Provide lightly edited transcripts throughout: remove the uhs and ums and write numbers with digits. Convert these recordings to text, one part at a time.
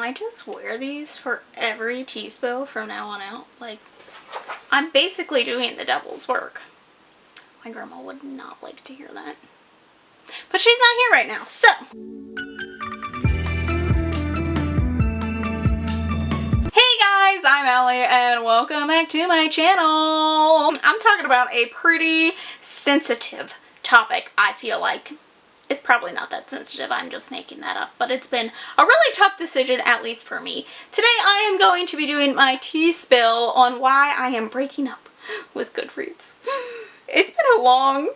I just wear these for every tea spill from now on out? Like, I'm basically doing the devil's work. My grandma would not like to hear that. But she's not here right now, so. Hey guys, I'm Allie and welcome back to my channel. I'm talking about a pretty sensitive topic, I feel like. It's probably not that sensitive, I'm just making that up, but it's been a really tough decision, at least for me. Today I am going to be doing my tea spill on why I am breaking up with Goodreads. It's been a long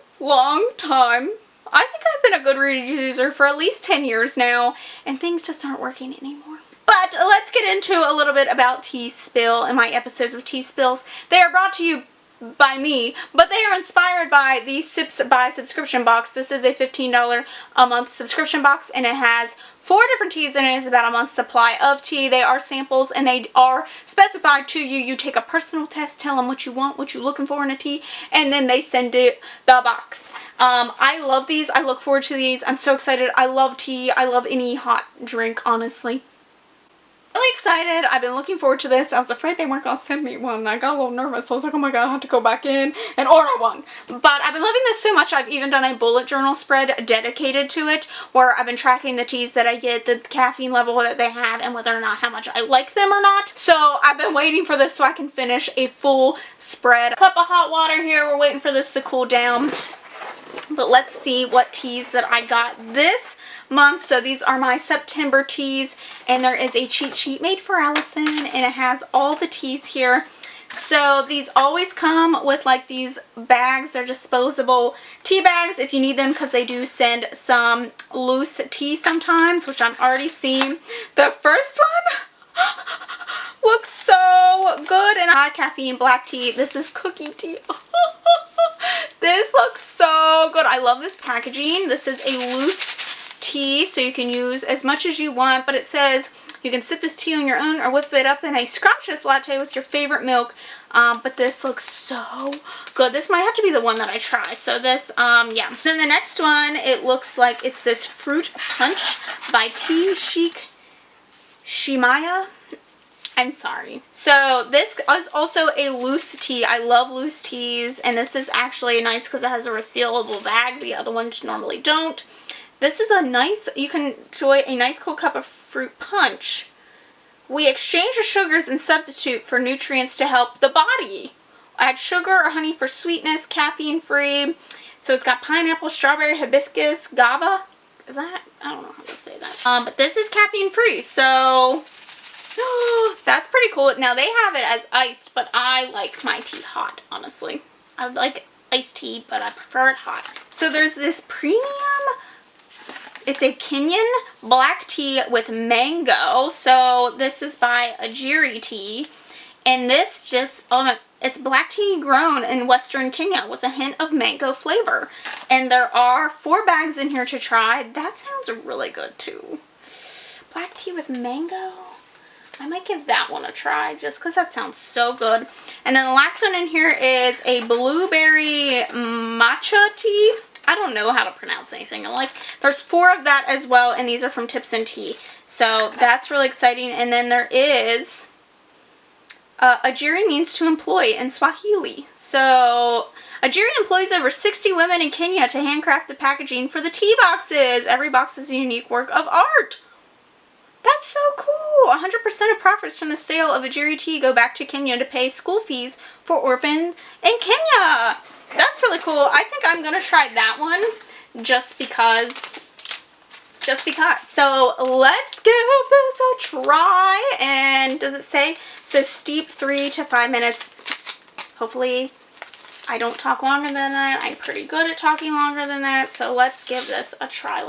time. I think I've been a Goodreads user for at least 10 years now, and things just aren't working anymore. But let's get into a little bit about Tea Spill and my episodes of Tea Spills. They are brought to you by me, but they are inspired by the Sips by subscription box. This is a $15 a month subscription box, and it has 4 different teas in it. It's about a month's supply of tea. They are samples and they are specified to you. You take a personal test, tell them what you want, what you're looking for in a tea, and then they send it the box. I love these. I look forward to these. I'm so excited. I love tea. I love any hot drink, honestly. Really excited. I've been looking forward to this. I was afraid they weren't going to send me one. I got a little nervous. I was like, oh my god, I have to go back in and order one. But I've been loving this so much, I've even done a bullet journal spread dedicated to it, where I've been tracking the teas that I get, the caffeine level that they have, and whether or not how much I like them or not. So I've been waiting for this so I can finish a full spread. Cup of hot water here. We're waiting for this to cool down. But let's see what teas that I got this month. So these are my September teas, and there is a cheat sheet made for Allison, and it has all the teas here. So these always come with like these bags. They're disposable tea bags if you need them, because they do send some loose tea sometimes, which I'm already seeing. The first one looks so good, and high caffeine black tea. This is cookie tea. This looks so good. I love this packaging. This is a loose tea, so you can use as much as you want, but it says you can sip this tea on your own or whip it up in a scrumptious latte with your favorite milk. But this looks so good. This might have to be the one that I try. So this, yeah. Then the next one, it looks like it's this fruit punch by Tea Chic Shimaya. I'm sorry. So this is also a loose tea. I love loose teas, and this is actually nice because it has a resealable bag. The other ones normally don't. This is a nice, you can enjoy a nice cold cup of fruit punch. We exchange the sugars and substitute for nutrients to help the body. Add sugar or honey for sweetness, caffeine free. So it's got pineapple, strawberry, hibiscus, GABA. Is that? I don't know how to say that. But this is caffeine free, so that's pretty cool. Now they have it as iced, but I like my tea hot, honestly. I like iced tea, but I prefer it hot. So there's this premium, it's a Kenyan black tea with mango. So this is by Ajiri Tea, and this just, it's black tea grown in Western Kenya with a hint of mango flavor. And there are 4 bags in here to try. That sounds really good too. Black tea with mango. I might give that one a try just because that sounds so good. And then the last one in here is a blueberry matcha tea. I don't know how to pronounce anything in life. There's 4 of that as well, and these are from Tips and Tea. So that's really exciting. And then there is Ajiri means to employ in Swahili. So Ajiri employs over 60 women in Kenya to handcraft the packaging for the tea boxes. Every box is a unique work of art. That's so cool. 100% of profits from the sale of Ajiri tea go back to Kenya to pay school fees for orphans in Kenya. That's really cool. I think I'm going to try that one just because. So let's give this a try. And does it say? So steep 3 to 5 minutes. Hopefully I don't talk longer than that. I'm pretty good at talking longer than that. So let's give this a try.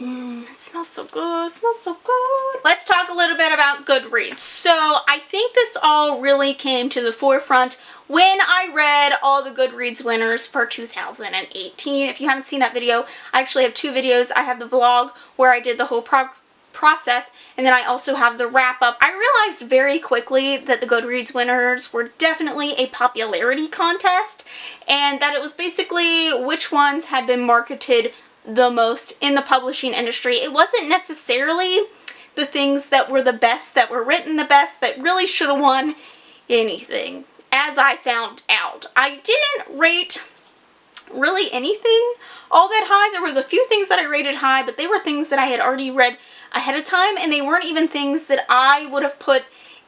It smells so good. It smells so good. Let's talk a little bit about Goodreads. So I think this all really came to the forefront when I read all the Goodreads winners for 2018. If you haven't seen that video, I actually have 2 videos. I have the vlog where I did the whole process, and then I also have the wrap up. I realized very quickly that the Goodreads winners were definitely a popularity contest, and that it was basically which ones had been marketed the most in the publishing industry. It wasn't necessarily the things that were the best, that were written the best, that really should have won anything, as I found out. I didn't rate really anything all that high. There was a few things that I rated high, but they were things that I had already read ahead of time, and they weren't even things that I would have put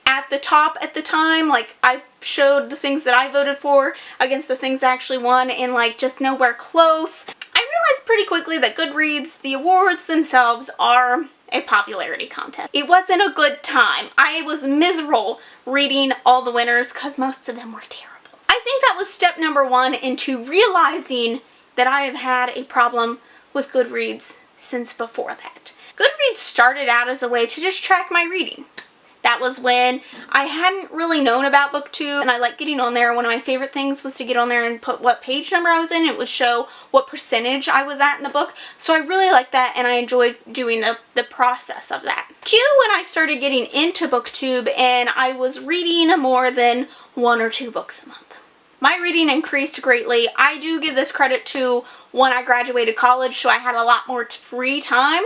at the top at the time. Like, I showed the things that I voted for against the things that actually won, and like just nowhere close. I realized pretty quickly that Goodreads, the awards themselves, are a popularity contest. It wasn't a good time. I was miserable reading all the winners because most of them were terrible. I think that was step number one into realizing that I have had a problem with Goodreads since before that. Goodreads started out as a way to just track my reading. That was when I hadn't really known about BookTube, and I liked getting on there. One of my favorite things was to get on there and put what page number I was in. It would show what percentage I was at in the book. So I really liked that, and I enjoyed doing the process of that. When I started getting into BookTube and I was reading more than 1 or 2 books a month. My reading increased greatly. I do give this credit to when I graduated college, so I had a lot more free time.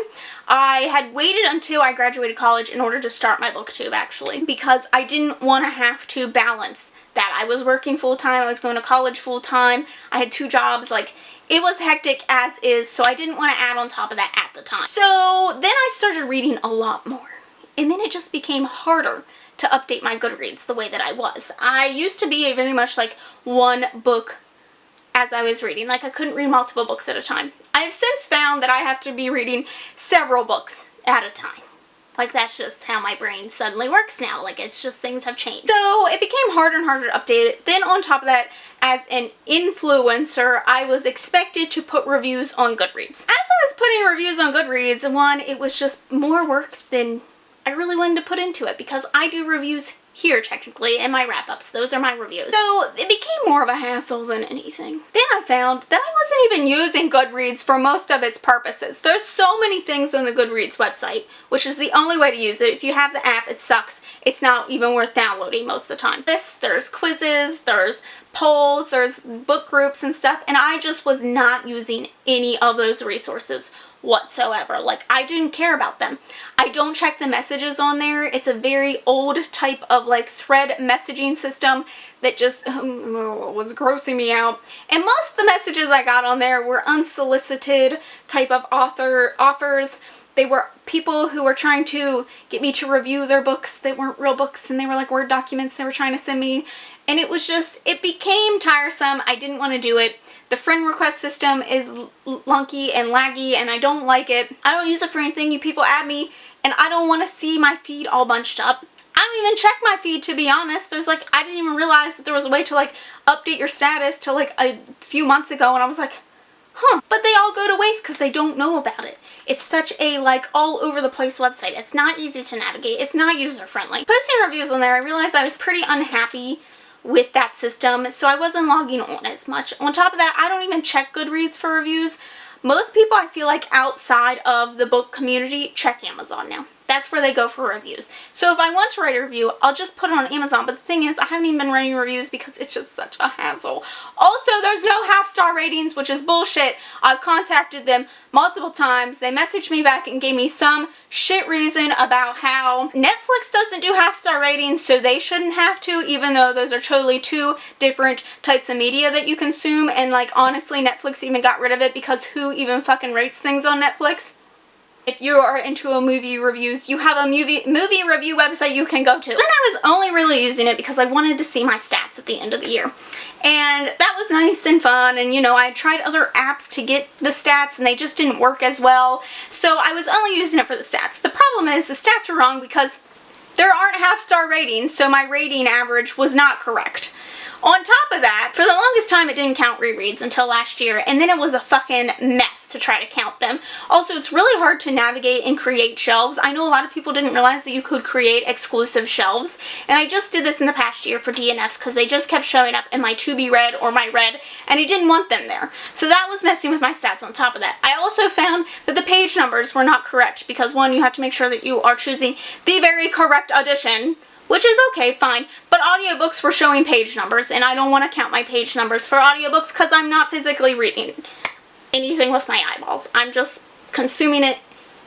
I had waited until I graduated college in order to start my BookTube, actually, because I didn't want to have to balance that. I was working full-time, I was going to college full-time, I had 2 jobs, like, it was hectic as is, so I didn't want to add on top of that at the time. So then I started reading a lot more, and then it just became harder to update my Goodreads the way that I was. I used to be very much like one book as I was reading. Like, I couldn't read multiple books at a time. I have since found that I have to be reading several books at a time. Like, that's just how my brain suddenly works now. Like, it's just things have changed. So it became harder and harder to update it. Then on top of that, as an influencer, I was expected to put reviews on Goodreads. As I was putting reviews on Goodreads, one, it was just more work than I really wanted to put into it, because I do reviews here technically in my wrap-ups. Those are my reviews. So it became more of a hassle than anything. Then I found that I wasn't even using Goodreads for most of its purposes. There's so many things on the Goodreads website, which is the only way to use it. If you have the app, it sucks. It's not even worth downloading most of the time. There's quizzes, there's polls, there's book groups and stuff, and I just was not using any of those resources whatsoever. Like, I didn't care about them. I don't check the messages on there. It's a very old type of like thread messaging system that just was grossing me out. And most of the messages I got on there were unsolicited type of offers. They were people who were trying to get me to review their books. They weren't real books, and they were like Word documents they were trying to send me. And it was just, it became tiresome. I didn't want to do it. The friend request system is lunky and laggy, and I don't like it. I don't use it for anything. You people add me, and I don't want to see my feed all bunched up. I don't even check my feed, to be honest. There's like, I didn't even realize that there was a way to like update your status till like a few months ago, and I was like, huh. But they all go to waste because they don't know about it. It's such a like all over the place website. It's not easy to navigate. It's not user friendly. Posting reviews on there, I realized I was pretty unhappy with that system, so I wasn't logging on as much. On top of that, I don't even check Goodreads for reviews. Most people, I feel like, outside of the book community check Amazon now. That's where they go for reviews. So if I want to write a review, I'll just put it on Amazon. But the thing is, I haven't even been writing reviews because it's just such a hassle. Also, there's no half-star ratings, which is bullshit. I've contacted them multiple times. They messaged me back and gave me some shit reason about how Netflix doesn't do half-star ratings, so they shouldn't have to, even though those are totally 2 different types of media that you consume. And like, honestly, Netflix even got rid of it because who even fucking rates things on Netflix? If you are into a movie reviews, you have a movie review website you can go to. Then I was only really using it because I wanted to see my stats at the end of the year. And that was nice and fun, and you know, I tried other apps to get the stats and they just didn't work as well. So I was only using it for the stats. The problem is the stats were wrong because there aren't half-star ratings, so my rating average was not correct. On top of that, for the longest time it didn't count rereads until last year, and then it was a fucking mess to try to count them. Also, it's really hard to navigate and create shelves. I know a lot of people didn't realize that you could create exclusive shelves, and I just did this in the past year for DNFs because they just kept showing up in my to be read or my read, and I didn't want them there. So that was messing with my stats on top of that. I also found that the page numbers were not correct because, one, you have to make sure that you are choosing the very correct edition, which is okay, fine, but audiobooks were showing page numbers, and I don't want to count my page numbers for audiobooks because I'm not physically reading anything with my eyeballs. I'm just consuming it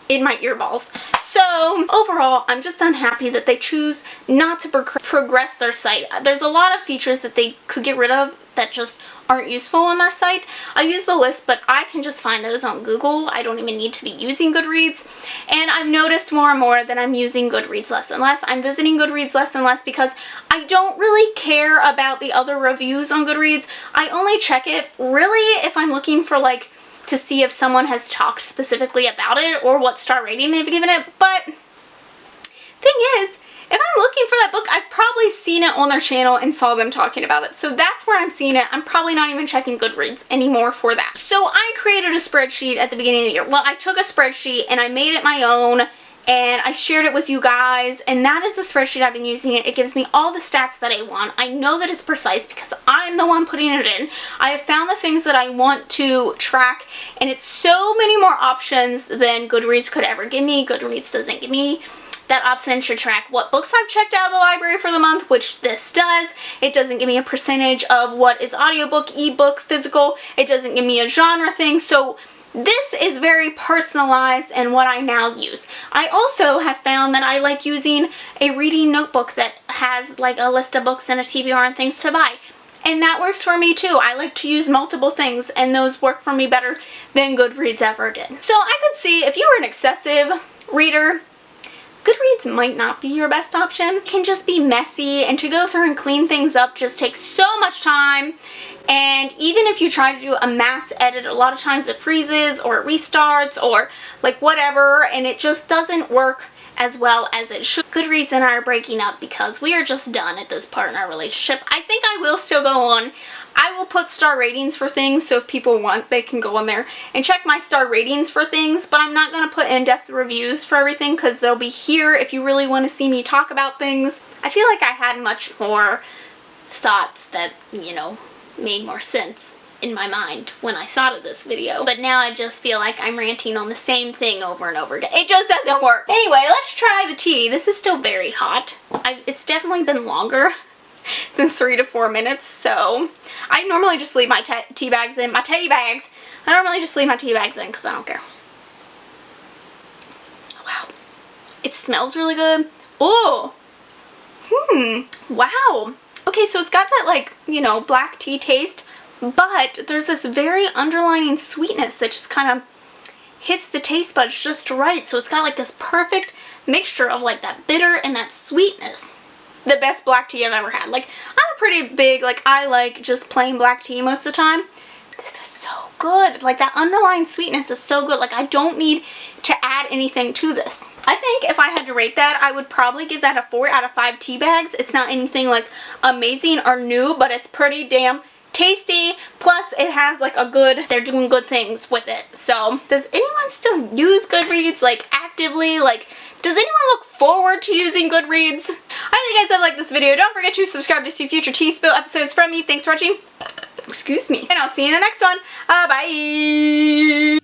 in my earballs. So overall, I'm just unhappy that they choose not to progress their site. There's a lot of features that they could get rid of that just aren't useful on their site. I use the list, but I can just find those on Google. I don't even need to be using Goodreads. And I've noticed more and more that I'm using Goodreads less and less. I'm visiting Goodreads less and less because I don't really care about the other reviews on Goodreads. I only check it really if I'm looking for like to see if someone has talked specifically about it or what star rating they've given it. But thing is, if I'm looking for that book, I've probably seen it on their channel and saw them talking about it. So that's where I'm seeing it. I'm probably not even checking Goodreads anymore for that. So I created a spreadsheet at the beginning of the year. Well, I took a spreadsheet and I made it my own and I shared it with you guys, and that is the spreadsheet I've been using. It gives me all the stats that I want. I know that it's precise because I'm the one putting it in. I have found the things that I want to track, and it's so many more options than Goodreads could ever give me. Goodreads doesn't give me that option to track what books I've checked out of the library for the month, which this does. It doesn't give me a percentage of what is audiobook, ebook, physical. It doesn't give me a genre thing. So this is very personalized and what I now use. I also have found that I like using a reading notebook that has like a list of books and a TBR and things to buy. And that works for me too. I like to use multiple things and those work for me better than Goodreads ever did. So I could see if you were an excessive reader, Goodreads might not be your best option. It can just be messy, and to go through and clean things up just takes so much time. And even if you try to do a mass edit, a lot of times it freezes or it restarts or like whatever, and it just doesn't work as well as it should. Goodreads and I are breaking up because we are just done at this part in our relationship. I think I will still go on. I will put star ratings for things, so if people want, they can go on there and check my star ratings for things, but I'm not going to put in-depth reviews for everything because they'll be here if you really want to see me talk about things. I feel like I had much more thoughts that, you know, made more sense in my mind when I thought of this video, but now I just feel like I'm ranting on the same thing over and over again. It just doesn't work. Anyway, let's try the tea. This is still very hot. It's definitely been longer than 3 to 4 minutes, so I normally just leave my tea bags in. I normally just leave my tea bags in because I don't care. Wow. It smells really good. Oh! Wow. Okay, so it's got that, like, you know, black tea taste, but there's this very underlining sweetness that just kind of hits the taste buds just right. So it's got like this perfect mixture of like that bitter and that sweetness. The best black tea I've ever had. Like, I'm a pretty big, like, I like just plain black tea most of the time. This is so good. Like, that underlying sweetness is so good. Like, I don't need to add anything to this. I think if I had to rate that, I would probably give that a 4 out of 5 tea bags. It's not anything like amazing or new, but it's pretty damn tasty. Plus, it has like a good, they're doing good things with it. So, does anyone still use Goodreads, like, actively? Like, does anyone look forward to using Goodreads? I hope you guys have liked this video. Don't forget to subscribe to see future tea spill episodes from me. Thanks for watching. Excuse me. And I'll see you in the next one. Bye.